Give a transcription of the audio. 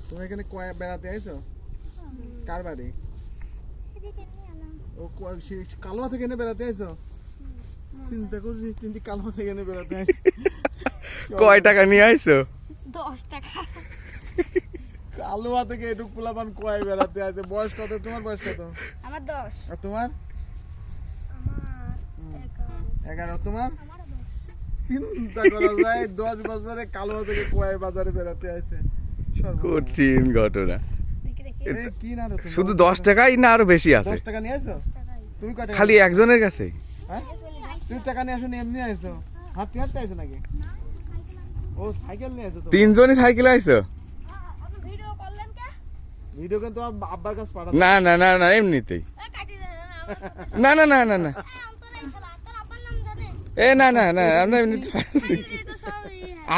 তুমি এখানে বেড়াতে আইছো? কার বাড়ি? ও কালোয়া থেকে এনে বেড়াতে আইছো? চিন্তা করছি তুমি কালোয়া থেকে এনে বেড়াতে আইছো। কয় টাকা নিয়ে আইছো? 10 টাকা। কালোয়া থেকে এটুক পোলাপান কয় বেড়াতে আইছে? বয়স কত তোমার? বয়স কত? আমার 10। আর তোমার? আমার 11। তোমার? আমারও 10। চিন্তা করা যায় 10 বছরে কালোয়া থেকে কয় বাজারে বেড়াতে আইছে। কঠিন ঘটনা। দেখি দেখি। এই কি না রে তুমি? শুধু 10 টাকাই না আরো বেশি আছে? 10 টাকা নিয়ে আইছো? 10 টাকাই। তুমি কয় টাকা? খালি একজনের কাছে? হ্যাঁ? তুমি টাকা নিয়ে আসো নি এমনি আইছো? হাঁটতে হাঁটতে আইছো নাকি? ও সাইকেল নিয়ে আইছো তো? তিনজনই সাইকেলে আইছো? আপনি ভিডিও করলেন কে? ভিডিও কিন্তু তোমার আব্বার কাছে পাঠাও। না না না না এমনিতেই। কাটি দেন না না না না না তোর আব্বার নাম জানে? এ না না না আমরা এমনিতে কাটি দে